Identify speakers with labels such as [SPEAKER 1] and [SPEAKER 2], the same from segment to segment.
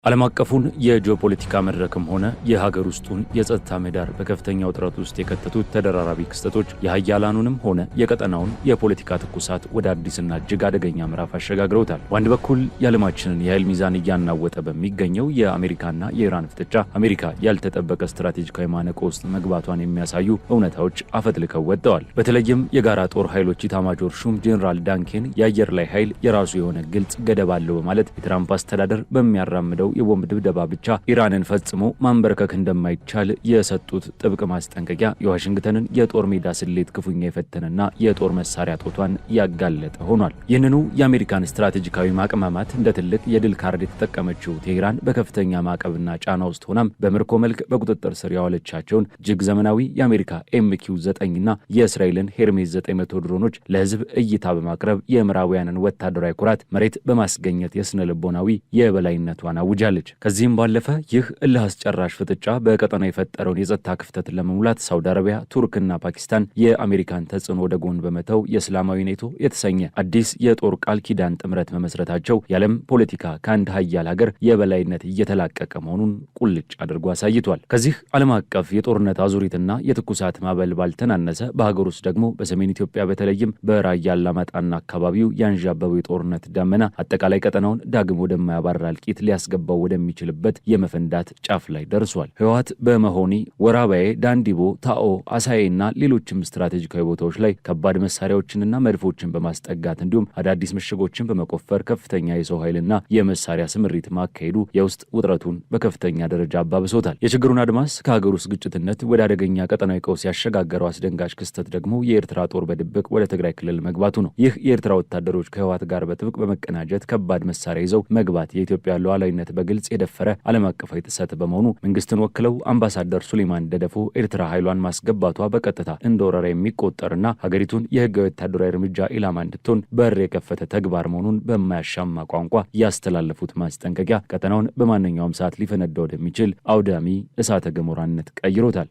[SPEAKER 1] ዓለም አቀፉን የጂኦፖለቲካ መድረክም ሆነ የሀገር ውስጡን የጸጥታ ምህዳር በከፍተኛ ውጥረት ውስጥ የከተቱት ተደራራቢ ክስተቶች የሀያላኑንም ሆነ የቀጠናውን የፖለቲካ ትኩሳት ወደ አዲስና እጅግ አደገኛ ምዕራፍ አሸጋግረውታል። በአንድ በኩል የዓለማችንን የኃይል ሚዛን እያናወጠ በሚገኘው የአሜሪካና የኢራን ፍጥጫ አሜሪካ ያልተጠበቀ ስትራቴጂካዊ ማነቆ ውስጥ መግባቷን የሚያሳዩ እውነታዎች አፈትልከው ወጥተዋል። በተለይም የጋራ ጦር ኃይሎች ኢታማጆር ሹም ጄኔራል ዳንኬን የአየር ላይ ኃይል የራሱ የሆነ ግልጽ ገደብ አለው በማለት የትራምፕ አስተዳደር በሚያራምደው የቦምብ ድብደባ ብቻ ኢራንን ፈጽሞ ማንበርከክ እንደማይቻል የሰጡት ጥብቅ ማስጠንቀቂያ የዋሽንግተንን የጦር ሜዳ ስሌት ክፉኛ የፈተነና የጦር መሳሪያ ጦቷን ያጋለጠ ሆኗል። ይህንኑ የአሜሪካን ስትራቴጂካዊ ማቅማማት እንደ ትልቅ የድል ካርድ የተጠቀመችው ቴህራን በከፍተኛ ማዕቀብና ጫና ውስጥ ሆናም በምርኮ መልክ በቁጥጥር ስር ያዋለቻቸውን እጅግ ዘመናዊ የአሜሪካ MQ-9ና የእስራኤልን ሄርሜስ 900 ድሮኖች ለህዝብ እይታ በማቅረብ የምዕራባውያንን ወታደራዊ ኩራት መሬት በማስገኘት የስነ ልቦናዊ የበላይነቷን አውጃ። ከዚህም ባለፈ ይህ እልህ አስጨራሽ ፍጥጫ በቀጠና የፈጠረውን የጸጥታ ክፍተት ለመሙላት ሳውዲ አረቢያ፣ ቱርክና ፓኪስታን የአሜሪካን ተጽዕኖ ወደ ጎን በመተው የእስላማዊ ኔቶ የተሰኘ አዲስ የጦር ቃል ኪዳን ጥምረት መመስረታቸው የዓለም ፖለቲካ ከአንድ ሀያል ሀገር የበላይነት እየተላቀቀ መሆኑን ቁልጭ አድርጎ አሳይቷል። ከዚህ ዓለም አቀፍ የጦርነት አዙሪትና የትኩሳት ማዕበል ባልተናነሰ በሀገር ውስጥ ደግሞ በሰሜን ኢትዮጵያ በተለይም በራያ አላማጣና አካባቢው ያንዣበበው የጦርነት ደመና አጠቃላይ ቀጠናውን ዳግም ወደማያባራ እልቂት ሊያስገባው ወደሚችልበት የመፈንዳት ጫፍ ላይ ደርሷል። ህወሓት በመሆኒ ወራባዬ፣ ዳንዲቦ፣ ታኦ፣ አሳዬና ሌሎችም ስትራቴጂካዊ ቦታዎች ላይ ከባድ መሳሪያዎችንና መድፎችን በማስጠጋት እንዲሁም አዳዲስ ምሽጎችን በመቆፈር ከፍተኛ የሰው ኃይልና የመሳሪያ ስምሪት ማካሄዱ የውስጥ ውጥረቱን በከፍተኛ ደረጃ አባብሶታል። የችግሩን አድማስ ከሀገር ውስጥ ግጭትነት ወደ አደገኛ ቀጠናዊ ቀውስ ያሸጋገረው አስደንጋጭ ክስተት ደግሞ የኤርትራ ጦር በድብቅ ወደ ትግራይ ክልል መግባቱ ነው። ይህ የኤርትራ ወታደሮች ከህወሓት ጋር በጥብቅ በመቀናጀት ከባድ መሳሪያ ይዘው መግባት የኢትዮጵያ ሉዓላዊነት በግልጽ የደፈረ ዓለም አቀፋዊ ጥሰት በመሆኑ መንግስትን ወክለው አምባሳደር ሱሌማን ደደፎ ኤርትራ ኃይሏን ማስገባቷ በቀጥታ እንደ ወረራ የሚቆጠርና ሀገሪቱን የህጋዊ ወታደራዊ እርምጃ ኢላማ እንድትሆን በር የከፈተ ተግባር መሆኑን በማያሻማ ቋንቋ ያስተላለፉት ማስጠንቀቂያ ቀጠናውን በማንኛውም ሰዓት ሊፈነዳ ወደሚችል አውዳሚ እሳተ ገሞራነት ቀይሮታል።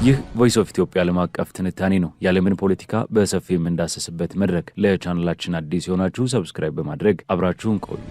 [SPEAKER 1] ይህ ቮይስ ኦፍ ኢትዮጵያ ዓለም አቀፍ ትንታኔ ነው። የዓለምን ፖለቲካ በሰፊው የምንዳሰስበት መድረክ። ለቻናላችን አዲስ የሆናችሁ ሰብስክራይብ በማድረግ አብራችሁን ቆዩ።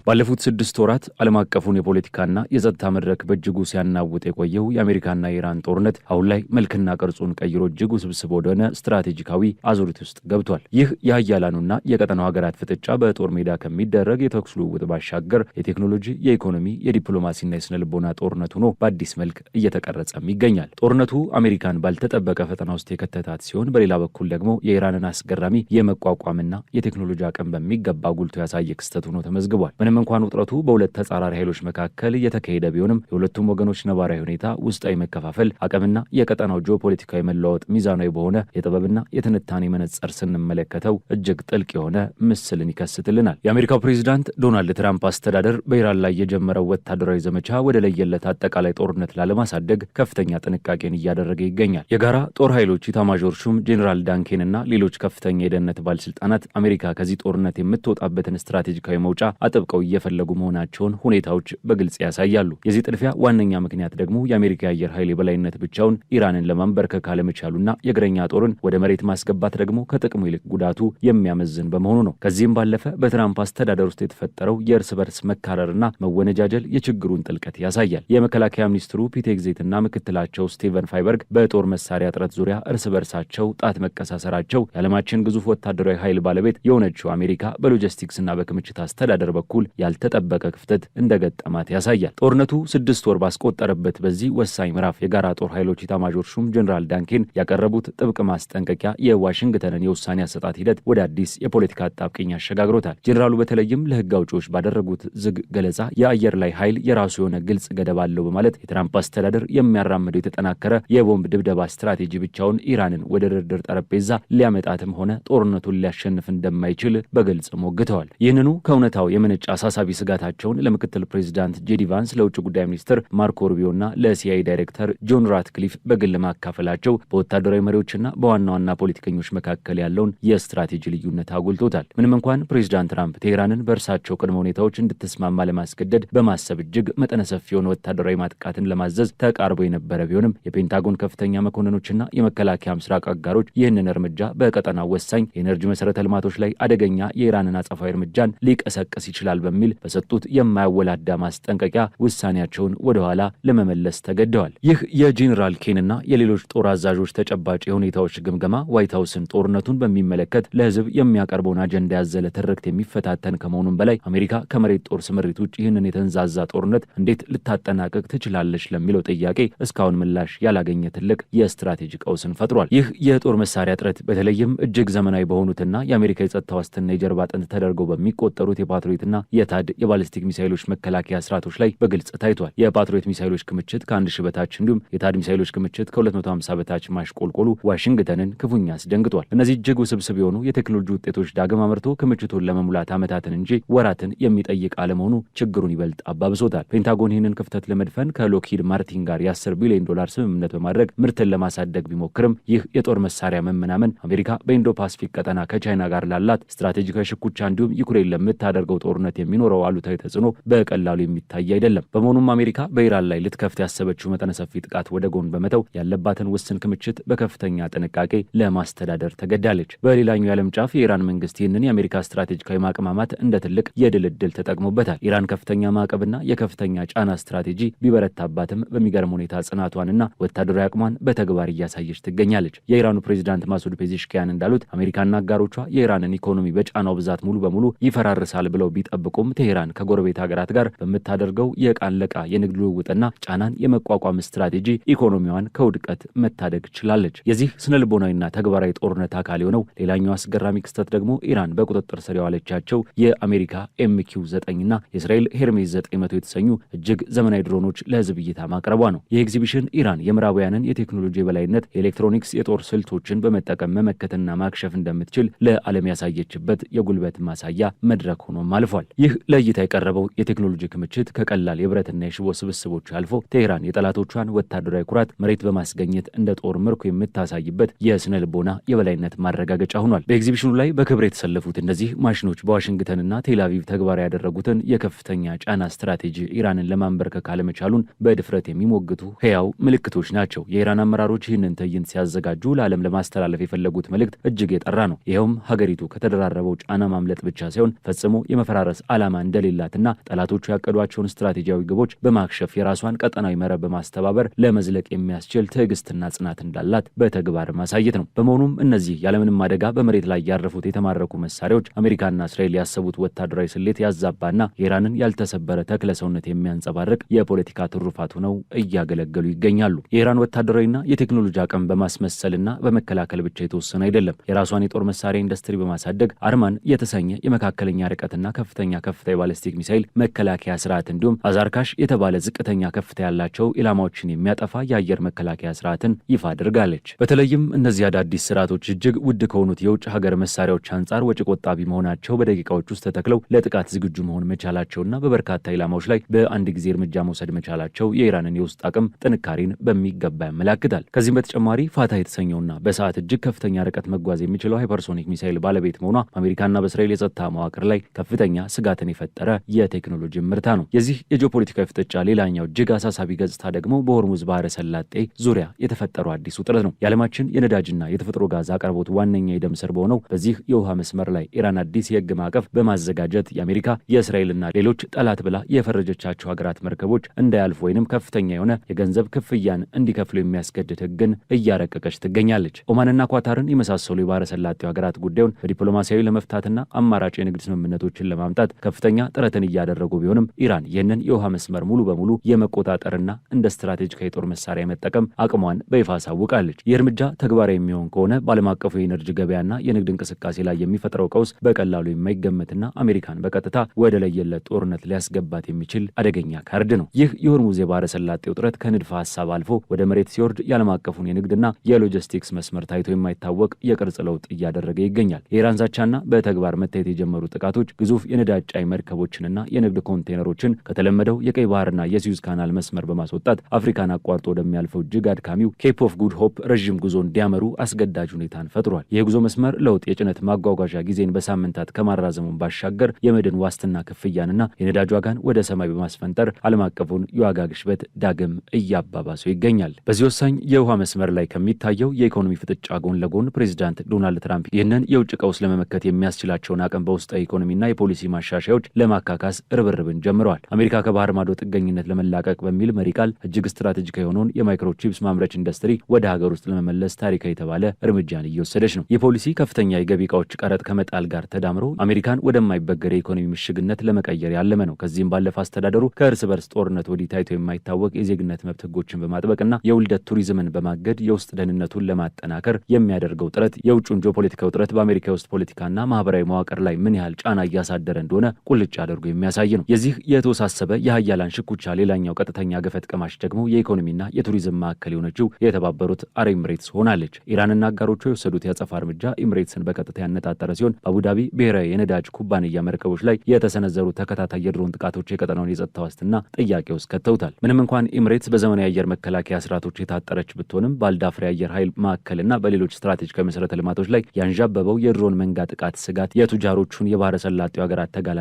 [SPEAKER 1] ባለፉት 6 ወራት ዓለም አቀፉን የፖለቲካና የጸጥታ መድረክ በእጅጉ ሲያናውጥ የቆየው የአሜሪካና የኢራን ጦርነት አሁን ላይ መልክና ቅርጹን ቀይሮ እጅግ ውስብስብ ወደሆነ ስትራቴጂካዊ አዙሪት ውስጥ ገብቷል። ይህ የሀያላኑና የቀጠናው ሀገራት ፍጥጫ በጦር ሜዳ ከሚደረግ የተኩስ ልውውጥ ባሻገር የቴክኖሎጂ፣ የኢኮኖሚ፣ የዲፕሎማሲና የስነ ልቦና ጦርነት ሆኖ በአዲስ መልክ እየተቀረጸም ይገኛል። ጦርነቱ አሜሪካን ባልተጠበቀ ፈተና ውስጥ የከተታት ሲሆን፣ በሌላ በኩል ደግሞ የኢራንን አስገራሚ የመቋቋምና የቴክኖሎጂ አቅም በሚገባ ጉልቶ ያሳየ ክስተት ሆኖ ተመዝግቧል። ምንም እንኳን ውጥረቱ በሁለት ተጻራሪ ኃይሎች መካከል የተካሄደ ቢሆንም የሁለቱም ወገኖች ነባራዊ ሁኔታ፣ ውስጣዊ መከፋፈል፣ አቅምና የቀጠናው ጂኦፖለቲካዊ መለዋወጥ ሚዛናዊ በሆነ የጥበብና የትንታኔ መነጽር ስንመለከተው እጅግ ጥልቅ የሆነ ምስልን ይከስትልናል። የአሜሪካው ፕሬዚዳንት ዶናልድ ትራምፕ አስተዳደር በኢራን ላይ የጀመረው ወታደራዊ ዘመቻ ወደ ለየለት አጠቃላይ ጦርነት ላለማሳደግ ከፍተኛ ጥንቃቄን እያደረገ ይገኛል። የጋራ ጦር ኃይሎች ኢታማዦር ሹም ጄኔራል ዳንኬንና ሌሎች ከፍተኛ የደህንነት ባለስልጣናት አሜሪካ ከዚህ ጦርነት የምትወጣበትን ስትራቴጂካዊ መውጫ አጥብቀው እየፈለጉ መሆናቸውን ሁኔታዎች በግልጽ ያሳያሉ። የዚህ ጥድፊያ ዋነኛ ምክንያት ደግሞ የአሜሪካ የአየር ኃይል የበላይነት ብቻውን ኢራንን ለማንበርከክ አለመቻሉና የእግረኛ ጦርን ወደ መሬት ማስገባት ደግሞ ከጥቅሙ ይልቅ ጉዳቱ የሚያመዝን በመሆኑ ነው። ከዚህም ባለፈ በትራምፕ አስተዳደር ውስጥ የተፈጠረው የእርስ በርስ መካረርና መወነጃጀል የችግሩን ጥልቀት ያሳያል። የመከላከያ ሚኒስትሩ ፒት ሄግሴትና ምክትላቸው ስቲቨን ፋይበርግ በጦር መሳሪያ እጥረት ዙሪያ እርስ በርሳቸው ጣት መቀሳሰራቸው የዓለማችን ግዙፍ ወታደራዊ ኃይል ባለቤት የሆነችው አሜሪካ በሎጂስቲክስና በክምችት አስተዳደር በኩል ያልተጠበቀ ክፍተት እንደገጠማት ያሳያል። ጦርነቱ 6 ወር ባስቆጠረበት በዚህ ወሳኝ ምዕራፍ የጋራ ጦር ኃይሎች ኢታማዦር ሹም ጄኔራል ዳንኬን ያቀረቡት ጥብቅ ማስጠንቀቂያ የዋሽንግተንን የውሳኔ አሰጣጥ ሂደት ወደ አዲስ የፖለቲካ አጣብቂኝ አሸጋግሮታል። ጄኔራሉ በተለይም ለህግ አውጪዎች ባደረጉት ዝግ ገለጻ የአየር ላይ ኃይል የራሱ የሆነ ግልጽ ገደብ አለው በማለት የትራምፕ አስተዳደር የሚያራምደው የተጠናከረ የቦምብ ድብደባ ስትራቴጂ ብቻውን ኢራንን ወደ ድርድር ጠረጴዛ ሊያመጣትም ሆነ ጦርነቱን ሊያሸንፍ እንደማይችል በግልጽ ሞግተዋል። ይህንኑ ከእውነታው የመነጫ አሳሳቢ ስጋታቸውን ለምክትል ፕሬዚዳንት ጄዲ ቫንስ፣ ለውጭ ጉዳይ ሚኒስትር ማርኮ ሩቢዮና ለሲአይኤ ዳይሬክተር ጆን ራትክሊፍ በግል ማካፈላቸው በወታደራዊ መሪዎችና በዋና ዋና ፖለቲከኞች መካከል ያለውን የስትራቴጂ ልዩነት አጉልቶታል። ምንም እንኳን ፕሬዚዳንት ትራምፕ ቴህራንን በእርሳቸው ቅድመ ሁኔታዎች እንድትስማማ ለማስገደድ በማሰብ እጅግ መጠነ ሰፊ የሆነ ወታደራዊ ማጥቃትን ለማዘዝ ተቃርቦ የነበረ ቢሆንም የፔንታጎን ከፍተኛ መኮንኖችና የመከላከያ ምስራቅ አጋሮች ይህንን እርምጃ በቀጠናው ወሳኝ የኤነርጂ መሰረተ ልማቶች ላይ አደገኛ የኢራንን አጸፋዊ እርምጃን ሊቀሰቅስ ይችላል በሚል በሰጡት የማያወላዳ ማስጠንቀቂያ ውሳኔያቸውን ወደ ኋላ ለመመለስ ተገደዋል። ይህ የጄኔራል ኬንና የሌሎች ጦር አዛዦች ተጨባጭ የሁኔታዎች ግምገማ ዋይት ሀውስን ጦርነቱን በሚመለከት ለህዝብ የሚያቀርበውን አጀንዳ ያዘለ ትርክት የሚፈታተን ከመሆኑም በላይ አሜሪካ ከመሬት ጦር ስምሪት ውጭ ይህንን የተንዛዛ ጦርነት እንዴት ልታጠናቀቅ ትችላለች ለሚለው ጥያቄ እስካሁን ምላሽ ያላገኘ ትልቅ የስትራቴጂ ቀውስን ፈጥሯል። ይህ የጦር መሳሪያ እጥረት በተለይም እጅግ ዘመናዊ በሆኑትና የአሜሪካ የጸጥታ ዋስትና የጀርባ አጥንት ተደርገው በሚቆጠሩት የፓትሪዮትና የታድ የባሊስቲክ ሚሳይሎች መከላከያ ስርዓቶች ላይ በግልጽ ታይቷል። የፓትሪዮት ሚሳይሎች ክምችት ከ1000 በታች እንዲሁም የታድ ሚሳይሎች ክምችት ከ250 በታች ማሽቆልቆሉ ዋሽንግተንን ክፉኛ አስደንግጧል። እነዚህ እጅግ ውስብስብ የሆኑ የቴክኖሎጂ ውጤቶች ዳግም አምርቶ ክምችቱን ለመሙላት ዓመታትን እንጂ ወራትን የሚጠይቅ አለመሆኑ ችግሩን ይበልጥ አባብሶታል። ፔንታጎን ይህንን ክፍተት ለመድፈን ከሎክሂድ ማርቲን ጋር የ10 ቢሊዮን ዶላር ስምምነት በማድረግ ምርትን ለማሳደግ ቢሞክርም ይህ የጦር መሳሪያ መመናመን አሜሪካ በኢንዶ ፓሲፊክ ቀጠና ከቻይና ጋር ላላት ስትራቴጂካዊ ሽኩቻ እንዲሁም ዩክሬን ለምታደርገው ጦርነት የሚኖረው አሉታዊ ተጽዕኖ በቀላሉ የሚታይ አይደለም። በመሆኑም አሜሪካ በኢራን ላይ ልትከፍት ያሰበችው መጠነ ሰፊ ጥቃት ወደ ጎን በመተው ያለባትን ውስን ክምችት በከፍተኛ ጥንቃቄ ለማስተዳደር ተገዳለች። በሌላኛው የዓለም ጫፍ የኢራን መንግስት ይህንን የአሜሪካ ስትራቴጂካዊ ማቅማማት እንደ ትልቅ የድል ዕድል ተጠቅሞበታል። ኢራን ከፍተኛ ማዕቀብና የከፍተኛ ጫና ስትራቴጂ ቢበረታባትም በሚገርም ሁኔታ ጽናቷንና ወታደራዊ አቅሟን በተግባር እያሳየች ትገኛለች። የኢራኑ ፕሬዚዳንት ማሱድ ፔዜሽኪያን እንዳሉት አሜሪካና አጋሮቿ የኢራንን ኢኮኖሚ በጫናው ብዛት ሙሉ በሙሉ ይፈራርሳል ብለው ቢጠብቁም ቴህራን ከጎረቤት ሀገራት ጋር በምታደርገው የቃል ለቃ የንግድ ልውውጥና ጫናን የመቋቋም ስትራቴጂ ኢኮኖሚዋን ከውድቀት መታደግ ችላለች። የዚህ ስነልቦናዊና ተግባራዊ ጦርነት አካል የሆነው ሌላኛው አስገራሚ ክስተት ደግሞ ኢራን በቁጥጥር ስር የዋለቻቸው የአሜሪካ MQ-9ና የእስራኤል ሄርሜስ 900 የተሰኙ እጅግ ዘመናዊ ድሮኖች ለህዝብ እይታ ማቅረቧ ነው። ይህ ኤግዚቢሽን ኢራን የምዕራባውያንን የቴክኖሎጂ የበላይነት የኤሌክትሮኒክስ የጦር ስልቶችን በመጠቀም መመከትና ማክሸፍ እንደምትችል ለዓለም ያሳየችበት የጉልበት ማሳያ መድረክ ሆኖም አልፏል። ይህ ለእይታ የቀረበው የቴክኖሎጂ ክምችት ከቀላል የብረትና የሽቦ ስብስቦች አልፎ ቴህራን የጠላቶቿን ወታደራዊ ኩራት መሬት በማስገኘት እንደ ጦር ምርኮ የምታሳይበት የስነ ልቦና የበላይነት ማረጋገጫ ሆኗል። በኤግዚቢሽኑ ላይ በክብር የተሰለፉት እነዚህ ማሽኖች በዋሽንግተንና ቴልአቪቭ ተግባራዊ ያደረጉትን የከፍተኛ ጫና ስትራቴጂ ኢራንን ለማንበርከክ አለመቻሉን በድፍረት የሚሞግቱ ሕያው ምልክቶች ናቸው። የኢራን አመራሮች ይህንን ትዕይንት ሲያዘጋጁ ለዓለም ለማስተላለፍ የፈለጉት መልእክት እጅግ የጠራ ነው። ይኸውም ሀገሪቱ ከተደራረበው ጫና ማምለጥ ብቻ ሳይሆን ፈጽሞ የመፈራረስ ዓላማ እንደሌላትና ጠላቶቹ ያቀዷቸውን ስትራቴጂያዊ ግቦች በማክሸፍ የራሷን ቀጠናዊ መረብ በማስተባበር ለመዝለቅ የሚያስችል ትዕግስትና ጽናት እንዳላት በተግባር ማሳየት ነው። በመሆኑም እነዚህ ያለምንም አደጋ በመሬት ላይ ያረፉት የተማረኩ መሳሪያዎች አሜሪካና እስራኤል ያሰቡት ወታደራዊ ስሌት ያዛባና የኢራንን ያልተሰበረ ተክለ ሰውነት የሚያንጸባርቅ የፖለቲካ ትሩፋት ሆነው እያገለገሉ ይገኛሉ። የኢራን ወታደራዊና የቴክኖሎጂ አቅም በማስመሰልና በመከላከል ብቻ የተወሰነ አይደለም። የራሷን የጦር መሳሪያ ኢንዱስትሪ በማሳደግ አርማን የተሰኘ የመካከለኛ ርቀትና ከፍተኛ የባሊስቲክ ሚሳይል መከላከያ ስርዓት እንዲሁም አዛርካሽ የተባለ ዝቅተኛ ከፍታ ያላቸው ኢላማዎችን የሚያጠፋ የአየር መከላከያ ስርዓትን ይፋ አድርጋለች። በተለይም እነዚህ አዳዲስ ስርዓቶች እጅግ ውድ ከሆኑት የውጭ ሀገር መሳሪያዎች አንጻር ወጪ ቆጣቢ መሆናቸው በደቂቃዎች ውስጥ ተተክለው ለጥቃት ዝግጁ መሆን መቻላቸውና በበርካታ ኢላማዎች ላይ በአንድ ጊዜ እርምጃ መውሰድ መቻላቸው የኢራንን የውስጥ አቅም ጥንካሬን በሚገባ ያመላክታል። ከዚህም በተጨማሪ ፋታ የተሰኘውና በሰዓት እጅግ ከፍተኛ ርቀት መጓዝ የሚችለው ሃይፐርሶኒክ ሚሳይል ባለቤት መሆኗ በአሜሪካና በእስራኤል የጸጥታ መዋቅር ላይ ከፍተኛ ስጋትን የፈጠረ የቴክኖሎጂ ምርታ ነው። የዚህ የጂኦፖለቲካዊ ፍጥጫ ሌላኛው እጅግ አሳሳቢ ገጽታ ደግሞ በሆርሙዝ ባህረ ሰላጤ ዙሪያ የተፈጠረው አዲስ ውጥረት ነው። የዓለማችን የነዳጅና የተፈጥሮ ጋዝ አቅርቦት ዋነኛ የደም ስር በሆነው በዚህ የውሃ መስመር ላይ ኢራን አዲስ የህግ ማዕቀፍ በማዘጋጀት የአሜሪካ የእስራኤልና ሌሎች ጠላት ብላ የፈረጀቻቸው ሀገራት መርከቦች እንዳያልፉ ወይንም ከፍተኛ የሆነ የገንዘብ ክፍያን እንዲከፍሉ የሚያስገድድ ህግን እያረቀቀች ትገኛለች። ኦማንና ኳታርን የመሳሰሉ የባህረ ሰላጤው ሀገራት ጉዳዩን በዲፕሎማሲያዊ ለመፍታትና አማራጭ የንግድ ስምምነቶችን ለማምጣት ከፍተኛ ጥረትን እያደረጉ ቢሆንም ኢራን ይህንን የውሃ መስመር ሙሉ በሙሉ የመቆጣጠርና እንደ ስትራቴጂካዊ ጦር መሳሪያ የመጠቀም አቅሟን በይፋ አሳውቃለች። ይህ እርምጃ ተግባራዊ የሚሆን ከሆነ በዓለም አቀፉ የኤነርጂ ገበያና የንግድ እንቅስቃሴ ላይ የሚፈጥረው ቀውስ በቀላሉ የማይገመትና አሜሪካን በቀጥታ ወደ ለየለት ጦርነት ሊያስገባት የሚችል አደገኛ ካርድ ነው። ይህ የሆርሙዝ የባህረ ሰላጤ ውጥረት ከንድፈ ሀሳብ አልፎ ወደ መሬት ሲወርድ የዓለም አቀፉን የንግድና የሎጂስቲክስ መስመር ታይቶ የማይታወቅ የቅርጽ ለውጥ እያደረገ ይገኛል። የኢራን ዛቻና በተግባር መታየት የጀመሩ ጥቃቶች ግዙፍ የነዳጅ ጫኝ መርከቦችንና የንግድ ኮንቴነሮችን ከተለመደው የቀይ ባህርና የስዊዝ ካናል መስመር በማስወጣት አፍሪካን አቋርጦ ወደሚያልፈው እጅግ አድካሚው ኬፕ ኦፍ ጉድ ሆፕ ረዥም ጉዞ እንዲያመሩ አስገዳጅ ሁኔታን ፈጥሯል። የጉዞ መስመር ለውጥ የጭነት ማጓጓዣ ጊዜን በሳምንታት ከማራዘሙን ባሻገር የመድን ዋስትና ክፍያንና የነዳጅ ዋጋን ወደ ሰማይ በማስፈንጠር ዓለም አቀፉን የዋጋ ግሽበት ዳግም እያባባሰው ይገኛል። በዚህ ወሳኝ የውሃ መስመር ላይ ከሚታየው የኢኮኖሚ ፍጥጫ ጎን ለጎን ፕሬዚዳንት ዶናልድ ትራምፕ ይህንን የውጭ ቀውስ ለመመከት የሚያስችላቸውን አቅም በውስጣዊ ኢኮኖሚና የፖሊሲ ማሻሻያዎች ለማካካስ ርብርብን ጀምረዋል። አሜሪካ ከባህር ማዶ ጥገኝነት ለመላቀቅ በሚል መሪ ቃል እጅግ ስትራቴጂካ የሆነውን የማይክሮቺፕስ ማምረች ኢንዱስትሪ ወደ ሀገር ውስጥ ለመመለስ ታሪካዊ የተባለ እርምጃን እየወሰደች ነው። የፖሊሲ ከፍተኛ የገቢ ዕቃዎች ቀረጥ ከመጣል ጋር ተዳምሮ አሜሪካን ወደማይበገር የኢኮኖሚ ምሽግነት ለመቀየር ያለመ ነው። ከዚህም ባለፈ አስተዳደሩ ከእርስ በርስ ጦርነት ወዲህ ታይቶ የማይታወቅ የዜግነት መብት ህጎችን በማጥበቅና የውልደት ቱሪዝምን በማገድ የውስጥ ደህንነቱን ለማጠናከር የሚያደርገው ጥረት የውጭውን ጂኦፖለቲካ ውጥረት በአሜሪካ የውስጥ ፖለቲካና ማህበራዊ መዋቅር ላይ ምን ያህል ጫና እያሳደረ እንደሆነ ቁልጭ አድርጎ የሚያሳይ ነው። የዚህ የተወሳሰበ የሀያላን ሽኩቻ ሌላኛው ቀጥተኛ ገፈት ቀማሽ ደግሞ የኢኮኖሚና የቱሪዝም ማዕከል የሆነችው የተባበሩት አረብ ኤምሬትስ ሆናለች። ኢራንና አጋሮቿ የወሰዱት የአጸፋ እርምጃ ኤምሬትስን በቀጥታ ያነጣጠረ ሲሆን በአቡዳቢ ብሔራዊ የነዳጅ ኩባንያ መርከቦች ላይ የተሰነዘሩ ተከታታይ የድሮን ጥቃቶች የቀጠናውን የጸጥታ ዋስትና ጥያቄ ውስጥ ከተውታል። ምንም እንኳን ኤምሬትስ በዘመናዊ የአየር መከላከያ ስርዓቶች የታጠረች ብትሆንም በአልዳፍራ የአየር ኃይል ማዕከልና በሌሎች ስትራቴጂካዊ መሰረተ ልማቶች ላይ ያንዣበበው የድሮን መንጋ ጥቃት ስጋት የቱጃሮቹን የባህረ ሰላጤው ሀገራት ተጋላጭነት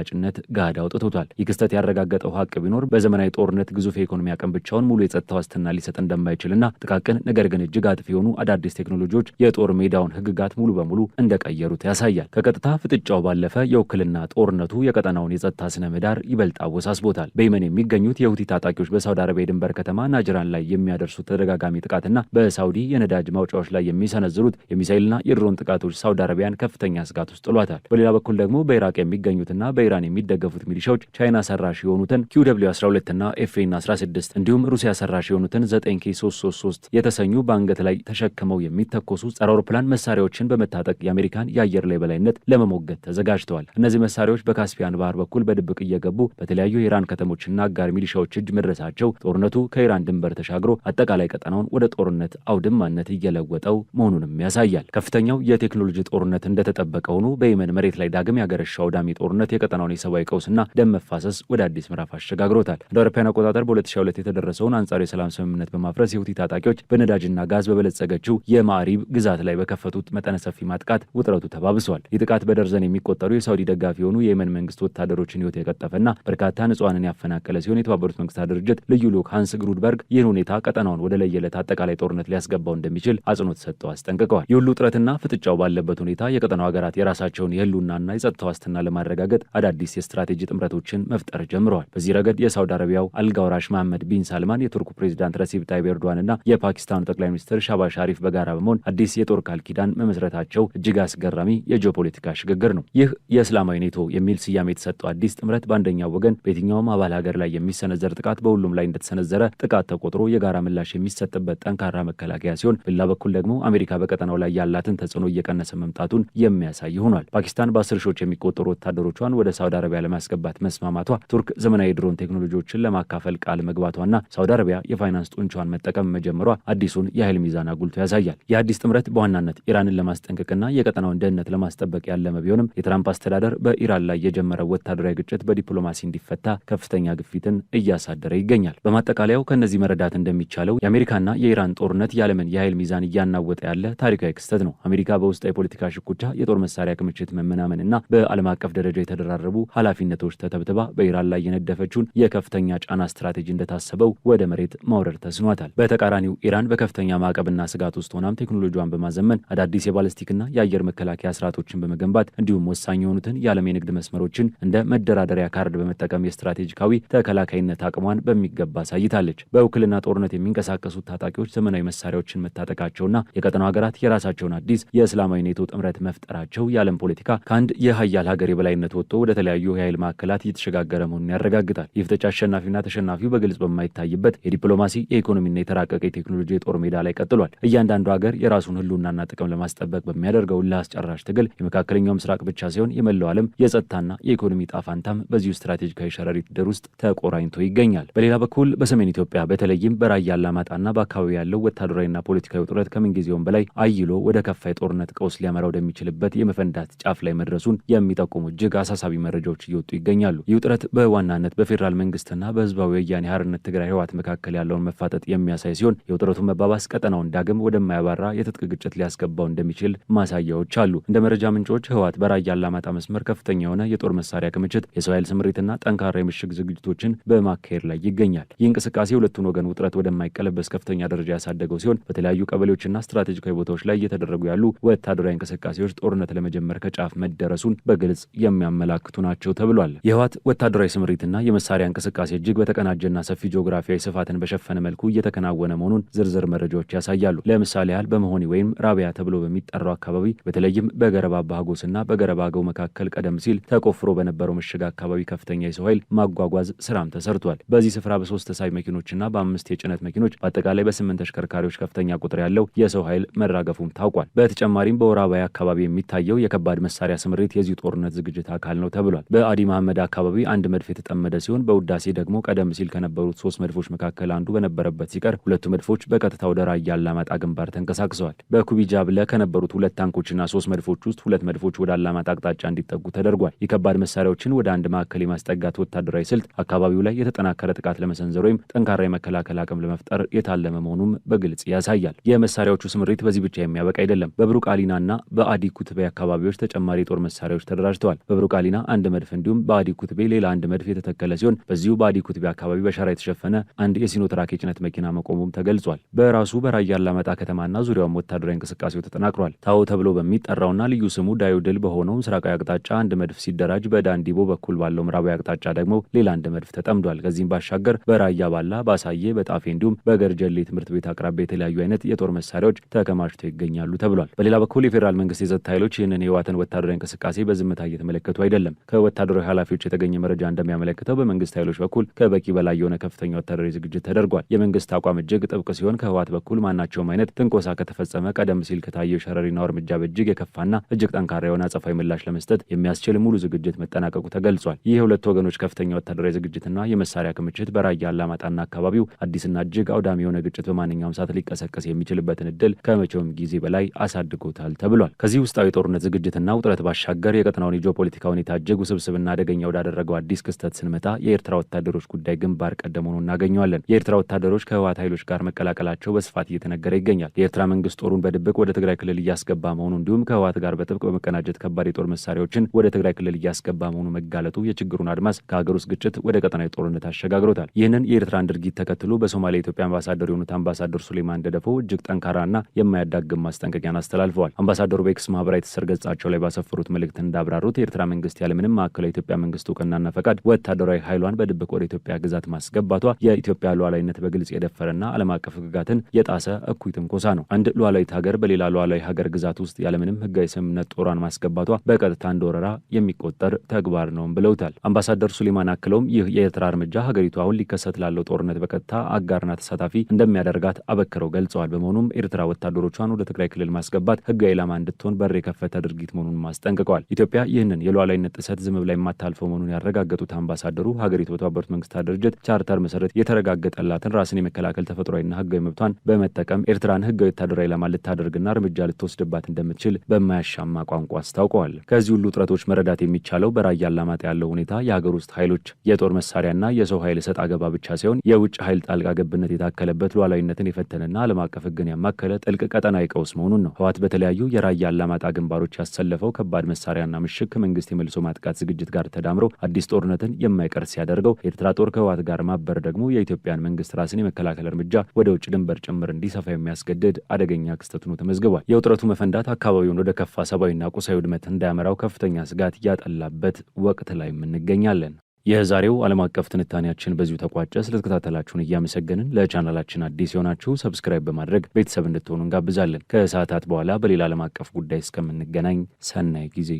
[SPEAKER 1] ጋድ አውጥቶታል። ይህ ክስተት ያረጋገጠው ሀቅ ቢኖር በዘመናዊ ጦርነት ግዙፍ የኢኮኖሚ አቅም ብቻውን ሙሉ የጸጥታ ዋስትና ሊሰጥ እንደማይችልና ጥቃቅን ነገር ግን እጅግ አጥፊ የሆኑ አዳዲስ ቴክኖሎጂዎች የጦር ሜዳውን ህግጋት ሙሉ በሙሉ እንደቀየሩት ያሳያል። ከቀጥታ ፍጥጫው ባለፈ የውክልና ጦርነቱ የቀጠናውን የጸጥታ ስነ ምህዳር ይበልጥ አወሳስቦታል። በየመን የሚገኙት የሁቲ ታጣቂዎች በሳውዲ አረቢያ የድንበር ከተማ ናጅራን ላይ የሚያደርሱት ተደጋጋሚ ጥቃትና በሳውዲ የነዳጅ ማውጫዎች ላይ የሚሰነዝሩት የሚሳኤልና የድሮን ጥቃቶች ሳውዲ አረቢያን ከፍተኛ ስጋት ውስጥ ጥሏታል። በሌላ በኩል ደግሞ በኢራቅ የሚገኙትና በኢራን የሚደገፉት ሚሊሻዎች ቻይና ሰራሽ የሆኑትን QW12 እና FN 16 እንዲሁም ሩሲያ ሰራሽ የሆኑትን 9K333 የተሰኙ በአንገት ላይ ተሸክመው የሚተኮሱ ጸረ አውሮፕላን መሳሪያዎችን በመታጠቅ የአሜሪካን የአየር ላይ በላይነት ለመሞገት ተዘጋጅተዋል። እነዚህ መሳሪያዎች በካስፒያን ባህር በኩል በድብቅ እየገቡ በተለያዩ የኢራን ከተሞችና አጋር ሚሊሻዎች እጅ መድረሳቸው ጦርነቱ ከኢራን ድንበር ተሻግሮ አጠቃላይ ቀጠናውን ወደ ጦርነት አውድማነት እየለወጠው መሆኑንም ያሳያል። ከፍተኛው የቴክኖሎጂ ጦርነት እንደተጠበቀ ሆኖ በየመን መሬት ላይ ዳግም ያገረሻው አውዳሚ ጦርነት የቀጠናውን የሰብአዊ ቀውስና ደም መፋሰስ ወደ አዲስ ምዕራፍ አሸጋግሮታል። እንደ አውሮፓውያን አቆጣጠር በ2022 የተደረሰውን አንጻሩ የሰላም ስምምነት በማፍረስ የሁቲ ታጣቂዎች በነዳጅና ጋዝ በበለጸገችው የማዕሪብ ግዛት ላይ በከፈቱት መጠነ ሰፊ ማጥቃት ውጥረቱ ተባብሷል። ይህ ጥቃት በደርዘን የሚቆጠሩ የሳውዲ ደጋፊ የሆኑ የየመን መንግስት ወታደሮችን ህይወት የቀጠፈና በርካታ ንጹሃንን ያፈናቀለ ሲሆን የተባበሩት መንግስታት ድርጅት ልዩ ልዑክ ሃንስ ግሩድበርግ ይህን ሁኔታ ቀጠናውን ወደ ለየለት አጠቃላይ ጦርነት ሊያስገባው እንደሚችል አጽንኦት ሰጥተው አስጠንቅቀዋል። የሁሉ ውጥረትና ፍጥጫው ባለበት ሁኔታ የቀጠናው ሀገራት የራሳቸውን የህልውናና የጸጥታ ዋስትና ለማረጋገጥ አዳዲስ የስትራቴጂ ጥምረቶችን መፍጠር ጀምረዋል። በዚህ ረገድ የሳውዲ አረቢያው አልጋ ወራሽ መሐመድ ቢን ሳልማን፣ የቱርኩ ፕሬዚዳንት ረሲብ ታይብ ኤርዶዋንና የፓኪስታኑ ጠቅላይ ሚኒስትር ሻባዝ ሻሪፍ በጋራ በመሆን አዲስ የጦር ቃል ኪዳን መመስረታቸው እጅግ አስገራሚ የጂኦፖለቲካ ሽግግር ነው። ይህ የእስላማዊ ኔቶ የሚል ስያሜ የተሰጠው አዲስ ጥምረት በአንደኛው ወገን በየትኛውም አባል ሀገር ላይ የሚሰነዘር ጥቃት በሁሉም ላይ እንደተሰነዘረ ጥቃት ተቆጥሮ የጋራ ምላሽ የሚሰጥበት ጠንካራ መከላከያ ሲሆን፣ በሌላ በኩል ደግሞ አሜሪካ በቀጠናው ላይ ያላትን ተጽዕኖ እየቀነሰ መምጣቱን የሚያሳይ ሆኗል። ፓኪስታን በ10 ሺዎች የሚቆጠሩ ወታደሮቿን ወደ ሳውዲ አረቢያ ለማስገባት መስማማቷ፣ ቱርክ ዘመናዊ ድሮን ቴክኖሎጂዎችን ለማካፈል ቃል መግባቷና ሳውዲ አረቢያ የፋይናንስ ጡንቻዋን መጠቀም መጀመሯ አዲሱን የኃይል ሚዛን አጉልቶ ያሳያል። የአዲስ ጥምረት በዋናነት ኢራንን ለማስጠንቀቅና የቀጠናውን ደህንነት ለማስጠበቅ ያለመ ቢሆንም የትራምፕ አስተዳደር በኢራን ላይ የጀመረው ወታደራዊ ግጭት በዲፕሎማሲ እንዲፈታ ከፍተኛ ግፊትን እያሳደረ ይገኛል። በማጠቃለያው ከእነዚህ መረዳት እንደሚቻለው የአሜሪካና የኢራን ጦርነት የዓለምን የኃይል ሚዛን እያናወጠ ያለ ታሪካዊ ክስተት ነው። አሜሪካ በውስጥ የፖለቲካ ሽኩቻ፣ የጦር መሳሪያ ክምችት መመናመንና በዓለም አቀፍ ደረጃ የተደራረቡ ኃላፊነቶች ተተብትባ በኢራን ላይ የነደፈችውን የከፍተኛ ጫና ስትራቴጂ እንደታሰበው ወደ መሬት ማውረድ ተስኗታል። በተቃራኒው ኢራን በከፍተኛ ማዕቀብና ስጋት ውስጥ ሆናም ቴክኖሎጂዋን በማዘመን አዳዲስ የባለስቲክና የአየር መከላከያ ስርዓቶችን በመገንባት እንዲሁም ወሳኝ የሆኑትን የዓለም የንግድ መስመሮችን እንደ መደራደሪያ ካርድ በመጠቀም የስትራቴጂካዊ ተከላካይነት አቅሟን በሚገባ አሳይታለች። በውክልና ጦርነት የሚንቀሳቀሱት ታጣቂዎች ዘመናዊ መሳሪያዎችን መታጠቃቸውና የቀጠናው ሀገራት የራሳቸውን አዲስ የእስላማዊ ኔቶ ጥምረት መፍጠራቸው የዓለም ፖለቲካ ከአንድ የሀያል ሀገር የበላይነት ወጥቶ ወደ ተለያዩ የኃይል ማዕከላት እየተሸጋገረ መሆኑን ያረጋግጣል። ይህ ፍጥጫ አሸናፊና ተሸናፊው በግልጽ በማይታይበት የዲፕሎማሲ የኢኮኖሚና የተራቀቀ የቴክኖሎጂ የጦር ሜዳ ላይ ቀጥሏል። እያንዳንዱ ሀገር የራሱን ህልውናና ጥቅም ለማስጠበቅ በሚያደርገው ለአስጨራሽ ትግል የመካከለኛው ምስራቅ ብቻ ሲሆን የመላው ዓለም የጸጥታና የኢኮኖሚ ጣፋንታም በዚሁ ስትራቴጂካዊ ሸረሪት ድር ውስጥ ተቆራኝቶ ይገኛል። በሌላ በኩል በሰሜን ኢትዮጵያ በተለይም በራያ አላማጣና በአካባቢ ያለው ወታደራዊና ፖለቲካዊ ውጥረት ከምንጊዜውም በላይ አይሎ ወደ ከፋ የጦርነት ቀውስ ሊያመራ ወደሚችልበት የመፈንዳት ጫፍ ላይ መድረሱን የሚጠቁሙ እጅግ አሳሳቢ መረጃዎች እየወጡ ይገኛሉ። ይህ ውጥረት በዋናነት በፌዴራል መንግስትና በህዝባዊ ወያኔ ሓርነት ትግራይ ህወሓት መካከል ያለውን መፋጠጥ የሚያሳይ ሲሆን የውጥረቱ መባባስ ቀጠናውን ዳግም ወደማያባራ የትጥቅ ግጭት ሊያስገባው እንደሚችል ማሳያዎች አሉ። እንደ መረጃ ምንጮች ህወሓት በራያ አላማጣ መስመር ከፍተኛ የሆነ የጦር መሳሪያ ክምችት፣ የሰው ኃይል ስምሪትና ጠንካራ የምሽግ ዝግጅቶችን በማካሄድ ላይ ይገኛል። ይህ እንቅስቃሴ ሁለቱን ወገን ውጥረት ወደማይቀለበስ ከፍተኛ ደረጃ ያሳደገው ሲሆን በተለያዩ ቀበሌዎችና ስትራቴጂካዊ ቦታዎች ላይ እየተደረጉ ያሉ ወታደራዊ እንቅስቃሴዎች ጦርነት ለመጀመር ከጫፍ መደረሱን በግልጽ የሚያመላክቱ ናቸው ተብሏል። የህወሓት ወታደራዊ ስምሪትና የመሳሪያ እንቅስቃሴ እጅግ በተቀናጀና ሰፊ ጂኦግራፊያዊ ስፋትን በሸፈነ መልኩ እየተከናወነ መሆኑን ዝርዝር መረጃዎች ያሳያሉ። ለምሳሌ ያህል በመሆኒ ወይም ራቢያ ተብሎ በሚጠራው አካባቢ በተለይም በገረባ ባጎስና በገረባ አገው መካከል ቀደም ሲል ተቆፍሮ በነበረው ምሽግ አካባቢ ከፍተኛ የሰው ኃይል ማጓጓዝ ስራም ተሰርቷል። በዚህ ስፍራ በ3 ተሳቢ መኪኖችና በ5 የጭነት መኪኖች በአጠቃላይ በ8 ተሽከርካሪዎች ከፍተኛ ቁጥር ያለው የሰው ኃይል መራገፉም ታውቋል። በተጨማሪም በወራባያ አካባቢ የሚታየው የከባድ መሳሪያ ስምሪት የዚህ ጦርነት ዝግጅት አካል ነው ተብሏል። በአዲ መሐመድ አካባቢ አንድ መድፍ የተጠመደ ሲሆን በውዳሴ ደግሞ ቀደም ሲል ከነበሩት 3 መድፎች መካከል አንዱ በነበረበት ሲቀር 2 መድፎች በቀጥታ ወደ ራያ አላማጣ ግንባር ተንቀሳቅሰዋል። በኩቢ ጃብለ ከነበሩት 2 ታንኮችና 3 መድፎች ውስጥ 2 መድፎች ወደ አላማጣ አቅጣጫ እንዲጠጉ ተደርጓል። የከባድ መሳሪያዎችን ወደ አንድ ማዕከል የማስጠጋት ወታደራዊ ስልት አካባቢው ላይ የተጠናከረ ጥቃት ለመሰንዘር ወይም ጠንካራ የመከላከል አቅም ለመፍጠር የታለመ መሆኑም በግልጽ ያሳያል። የመሳሪያዎቹ ስምሪት በዚህ ብቻ የሚያበቃ አይደለም። በብሩቅ አሊናና በአዲ ኩትቤ አካባቢዎች ተጨማሪ የጦር መሳሪያዎች ተደራጅተዋል። በብሩቅ አሊና አንድ መድፍ እንዲሁም በአዲ ኩትቤ ሌላ አንድ መድፍ የተተከለ ሲሆን በዚሁ በአዲ ኩትቤ አካባቢ በሸራ የተሸፈነ አንድ የሲኖትራክ የጭነት መኪና መቆሙም ተገልጿል። በራሱ በራያ አላማጣ ከተማና ዙሪያውም ወታደራዊ እንቅስቃሴው ተጠናክሯል። ታው ተብሎ በሚጠራውና ልዩ ስሙ ዳዩ ድል በሆነው ምስራቃዊ አቅጣጫ አንድ መድፍ ሲደራጅ በዳንዲቦ በኩል ባለው ምዕራባዊ አቅጣጫ ደግሞ ሌላ አንድ መድፍ ተጠምዷል። ከዚህም ባሻገር በራያ ባላ፣ ባሳዬ፣ በጣፌ እንዲሁም በገርጀሌ ትምህርት ቤት አቅራቢያ የተለያዩ አይነት የጦር መሳሪያዎች ተከማችተው ይገኛሉ ተብሏል። በሌላ በኩል የፌዴራል መንግስት የጸጥታ ኃይሎች ይህንን የህወሓትን ወታደራዊ እንቅስቃሴ በዝምታ እየተመለከቱ አይደለም። ከወታደራዊ ኃላፊዎች የተገኘ መረጃ እንደሚያመለክተው በመንግስት ኃይሎች በኩል ከበቂ በላይ የሆነ ከፍተኛ ወታደራዊ ዝግጅት ተደርጓል። የመንግስት አቋም እጅግ ጥብቅ ሲሆን ከህወሓት በኩል ማናቸውም አይነት ትንኮሳ ከተፈጸመ ቀደም ሲል ከታየው ሸረሪናው እርምጃ በእጅግ የከፋና እጅግ ጠንካራ የሆነ አጸፋዊ ምላሽ ለመስጠት የሚያስችል ሙሉ ዝግጅት መጠናቀቁ ተገልጿል። ይህ የሁለቱ ወገኖች ከፍተኛ ወታደራዊ ዝግጅትና የመሳሪያ ክምችት በራያ አላማጣና አካባቢው አዲስና እጅግ አውዳሚ የሆነ ግጭት በማንኛውም ሰዓት ሊቀሰቀስ የሚችልበትን እድል ከመቼውም ጊዜ በላይ አሳድጎታል ተብሏል። ከዚህ ውስጣዊ ጦርነት ዝግጅትና ውጥረት ባሻገር የቀጠናውን የጂኦፖለቲካ ሁኔታ እጅግ ውስብስብና አደገኛ ወዳደረገው አዲስ ክስተት ስንመጣ የኤርትራ ወታደሮች ጉዳይ ግንባር ቀደም ሆኖ እናገኘዋለን። የኤርትራ ወታደሮች ከህወሓት ኃይሎች ጋር መቀላቀላቸው በስፋት እየተነገረ ይገኛል። የኤርትራ መንግስት ጦሩን በድብቅ ወደ ትግራይ ክልል እያስገባ መሆኑ እንዲሁም ከህወሓት ጋር በጥብቅ በመቀናጀት ከባድ የጦር መሳሪያዎችን ወደ ትግራይ ክልል እያስገባ መሆኑ መጋለጡ የችግሩን አድማስ ከሀገር ውስጥ ግጭት ወደ ቀጠናዊ ጦርነት አሸጋግሮታል። ይህንን የኤርትራን ድርጊት ተከትሎ በሶማሊያ የኢትዮጵያ አምባሳደር የሆኑት አምባሳደር ሱሌማን ደደፎ እጅግ ጠንካራና የማያዳግም ማስጠንቀቂያን አስተላልፈዋል። አምባሳደሩ በኤክስ ማህበራዊ ትስስር ገጻቸው ላይ ባሰፈሩት መልእክት እንዳብራሩት የኤርትራ መንግስት ያለምንም ማዕከላዊ የኢትዮጵያ መንግስት እውቅናና ፈቃድ ወታደራዊ ኃይሏን በድብቅ ወደ ኢትዮጵያ ግዛት ማስገባቷ የኢትዮጵያ ሉዓላዊነት በግልጽ የደፈረና ዓለም አቀፍ ህግጋትን የጣሰ እኩይ ትንኮሳ ነው። አንድ ሉዓላዊት ሀገር በሌላ ሉዓላዊ ሀገር ግዛት ውስጥ ያለምንም ህጋዊ ስምምነት ጦሯን ማስገባቷ በቀጥታ እንደ ወረራ የሚቆጠር ተግባር ነው ብለውታል። አምባሳደር ሱሌማን አክለውም ይህ የኤርትራ እርምጃ ሀገሪቱ አሁን ሊከሰት ላለው ጦርነት በቀጥታ አጋርና ተሳታፊ እንደሚያደርጋት አበክረው ገልጸዋል። በመሆኑም ኤርትራ ወታደሮቿን ወደ ትግራይ ክልል ማስገባት ህጋዊ ዓላማ እንድትሆን በር የከፈተ ድርጊት መሆኑን አስጠንቅቀዋል። ኢትዮጵያ ይህንን የሉዓላዊነት ጥሰት ዝም ብላ የማታልፈው መሆኑን ያረጋገጡት አምባሳደሩ ሀገሪቱ በተባበሩት መንግስታት ድርጅት ቻርተር መሰረት የተረጋገጠላትን ራስን የመከላከል ተፈጥሯዊና ህጋዊ መብቷን በመጠቀም ኤርትራን ህጋዊ ወታደራዊ ዓላማ ልታደርግና እርምጃ ልትወስድባት እንደምትችል በማያሻማ ቋንቋ አስታውቀዋል። ከዚህ ሁሉ ውጥረቶች መረዳት የሚቻለው በራያ አላማጣ ያለው ሁኔታ የሀገር ውስጥ ኃይሎች የጦር መሳሪያና የሰው ኃይል እሰጥ አገባ ብቻ ሳይሆን የውጭ ኃይል ጣልቃ ገብነት የታከለበት ሉዓላዊነትን የፈተነና ዓለም አቀፍ ህግን ያማከለ ጥልቅ ቀጠናዊ ቀውስ መሆኑን ነው። ህወሓት በተለያዩ የራያ አላማጣ ግንባሮች ያሰለፈው ከባድ መሳሪያና ምሽግ ከመንግስት የመልሶ ማጥቃት ዝግጅት ጋር ተዳምሮ አዲስ ጦርነትን የማይቀር ሲያደርገው የኤርትራ ጦር ከህወሓት ጋር ማበር ደግሞ የኢትዮጵያን መንግስት ራስን የመከላከል እርምጃ ወደ ውጭ ድንበር ጭምር እንዲሰፋ የሚያስገድድ አደገኛ ክስተት ሆኖ ተመዝግቧል። የውጥረቱ መፈንዳት አካባቢውን ወደ ከፋ ሰብአዊና ቁሳዊ ውድመት እንዳያመራው ከፍተኛ ስጋት ያጠላበት ወቅት ላይ እንገኛለን። የዛሬው ዓለም አቀፍ ትንታኔያችን በዚሁ ተቋጨ። ስለተከታተላችሁን እያመሰገንን ለቻናላችን አዲስ የሆናችሁ ሰብስክራይብ በማድረግ ቤተሰብ እንድትሆኑ እንጋብዛለን። ከሰዓታት በኋላ በሌላ ዓለም አቀፍ ጉዳይ እስከምንገናኝ ሰናይ ጊዜ